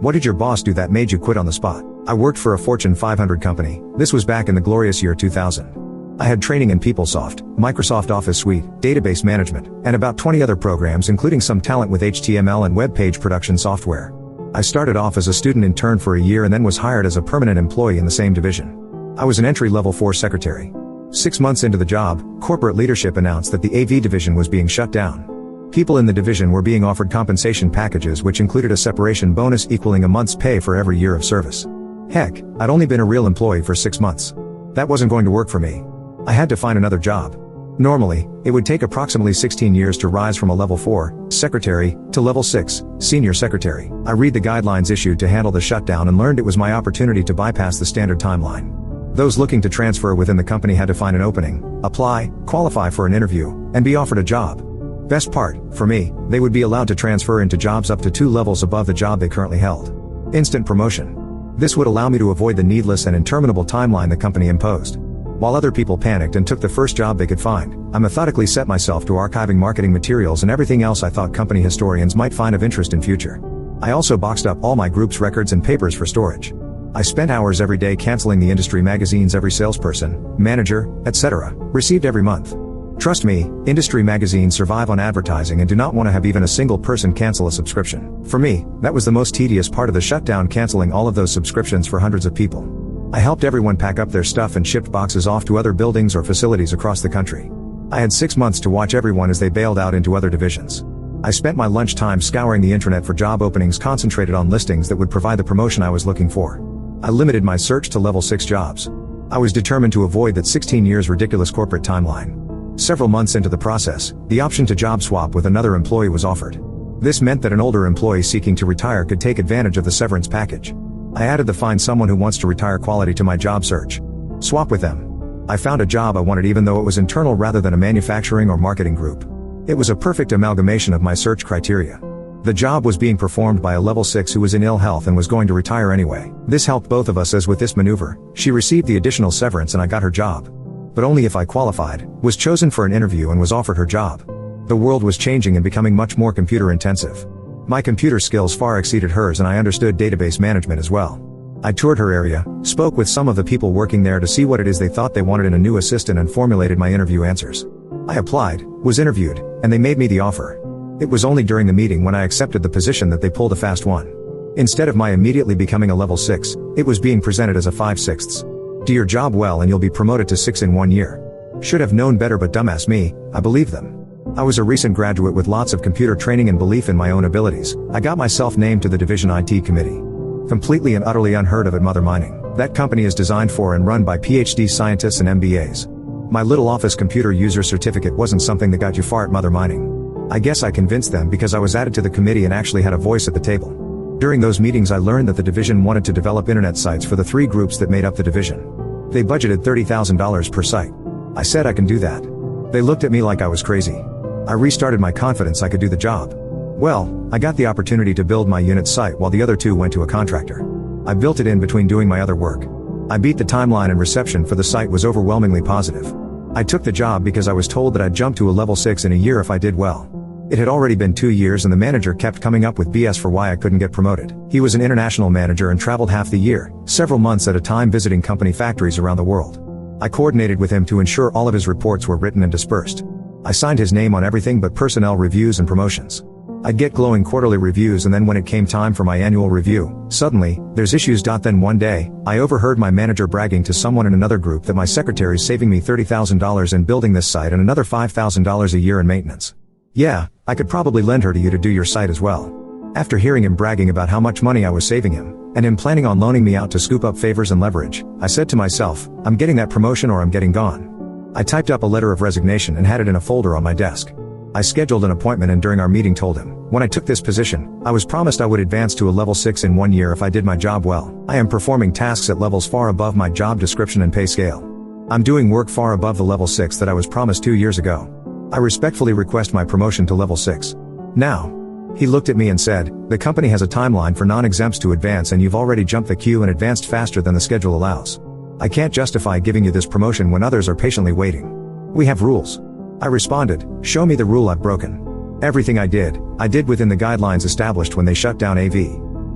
What did your boss do that made you quit on the spot? I worked for a Fortune 500 company. This was back in the glorious year 2000. I had training in PeopleSoft, Microsoft Office Suite, database management, and about 20 other programs, including some talent with HTML and web page production software. I started off as a student intern for a year and then was hired as a permanent employee in the same division. I was an entry-level 4 secretary. 6 months into the job, corporate leadership announced that the AV division was being shut down. People in the division were being offered compensation packages which included a separation bonus equaling a month's pay for every year of service. Heck, I'd only been a real employee for 6 months. That wasn't going to work for me. I had to find another job. Normally, it would take approximately 16 years to rise from a level 4 secretary to level 6 senior secretary. I read the guidelines issued to handle the shutdown and learned it was my opportunity to bypass the standard timeline. Those looking to transfer within the company had to find an opening, apply, qualify for an interview, and be offered a job. Best part, for me, they would be allowed to transfer into jobs up to 2 levels above the job they currently held. Instant promotion. This would allow me to avoid the needless and interminable timeline the company imposed. While other people panicked and took the first job they could find, I methodically set myself to archiving marketing materials and everything else I thought company historians might find of interest in future. I also boxed up all my group's records and papers for storage. I spent hours every day canceling the industry magazines every salesperson, manager, etc. received every month. Trust me, industry magazines survive on advertising and do not want to have even a single person cancel a subscription. For me, that was the most tedious part of the shutdown, canceling all of those subscriptions for hundreds of people. I helped everyone pack up their stuff and shipped boxes off to other buildings or facilities across the country. I had 6 months to watch everyone as they bailed out into other divisions. I spent my lunch time scouring the internet for job openings, concentrated on listings that would provide the promotion I was looking for. I limited my search to level 6 jobs. I was determined to avoid that 16 years ridiculous corporate timeline. Several months into the process, the option to job swap with another employee was offered. This meant that an older employee seeking to retire could take advantage of the severance package. I added the find someone who wants to retire quality to my job search. Swap with them. I found a job I wanted even though it was internal rather than a manufacturing or marketing group. It was a perfect amalgamation of my search criteria. The job was being performed by a level 6 who was in ill health and was going to retire anyway. This helped both of us, as with this maneuver, she received the additional severance and I got her job. But only if I qualified, was chosen for an interview and was offered her job. The world was changing and becoming much more computer intensive. My computer skills far exceeded hers and I understood database management as well. I toured her area, spoke with some of the people working there to see what it is they thought they wanted in a new assistant, and formulated my interview answers. I applied, was interviewed, and they made me the offer. It was only during the meeting when I accepted the position that they pulled a fast one. Instead of my immediately becoming a level 6, it was being presented as a 5/6. Do your job well and you'll be promoted to 6 in 1 year. Should have known better, but dumbass me, I believed them. I was a recent graduate with lots of computer training and belief in my own abilities. I got myself named to the division IT committee. Completely and utterly unheard of at Mother Mining. That company is designed for and run by PhD scientists and MBAs. My little office computer user certificate wasn't something that got you far at Mother Mining. I guess I convinced them because I was added to the committee and actually had a voice at the table. During those meetings I learned that the division wanted to develop internet sites for the 3 groups that made up the division. They budgeted $30,000 per site. I said I can do that. They looked at me like I was crazy. I restarted my confidence I could do the job. Well, I got the opportunity to build my unit site while the other 2 went to a contractor. I built it in between doing my other work. I beat the timeline and reception for the site was overwhelmingly positive. I took the job because I was told that I'd jump to a level 6 in a year if I did well. It had already been 2 years and the manager kept coming up with BS for why I couldn't get promoted. He was an international manager and traveled half the year, several months at a time, visiting company factories around the world. I coordinated with him to ensure all of his reports were written and dispersed. I signed his name on everything but personnel reviews and promotions. I'd get glowing quarterly reviews, and then when it came time for my annual review, suddenly, there's issues. Then one day, I overheard my manager bragging to someone in another group that my secretary's saving me $30,000 in building this site and another $5,000 a year in maintenance. Yeah, I could probably lend her to you to do your site as well. After hearing him bragging about how much money I was saving him, and him planning on loaning me out to scoop up favors and leverage, I said to myself, I'm getting that promotion or I'm getting gone. I typed up a letter of resignation and had it in a folder on my desk. I scheduled an appointment and during our meeting told him, when I took this position, I was promised I would advance to a level 6 in 1 year if I did my job well. I am performing tasks at levels far above my job description and pay scale. I'm doing work far above the level 6 that I was promised 2 years ago. I respectfully request my promotion to level 6. Now. He looked at me and said, the company has a timeline for non-exempts to advance and you've already jumped the queue and advanced faster than the schedule allows. I can't justify giving you this promotion when others are patiently waiting. We have rules. I responded, show me the rule I've broken. Everything I did within the guidelines established when they shut down AV.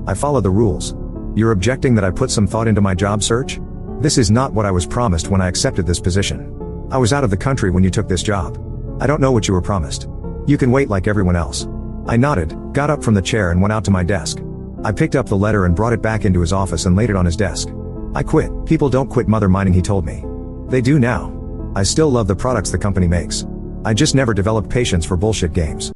I follow the rules. You're objecting that I put some thought into my job search? This is not what I was promised when I accepted this position. I was out of the country when you took this job. I don't know what you were promised. You can wait like everyone else. I nodded, got up from the chair and went out to my desk. I picked up the letter and brought it back into his office and laid it on his desk. I quit. People don't quit mother mining, he told me. They do now. I still love the products the company makes. I just never developed patience for bullshit games.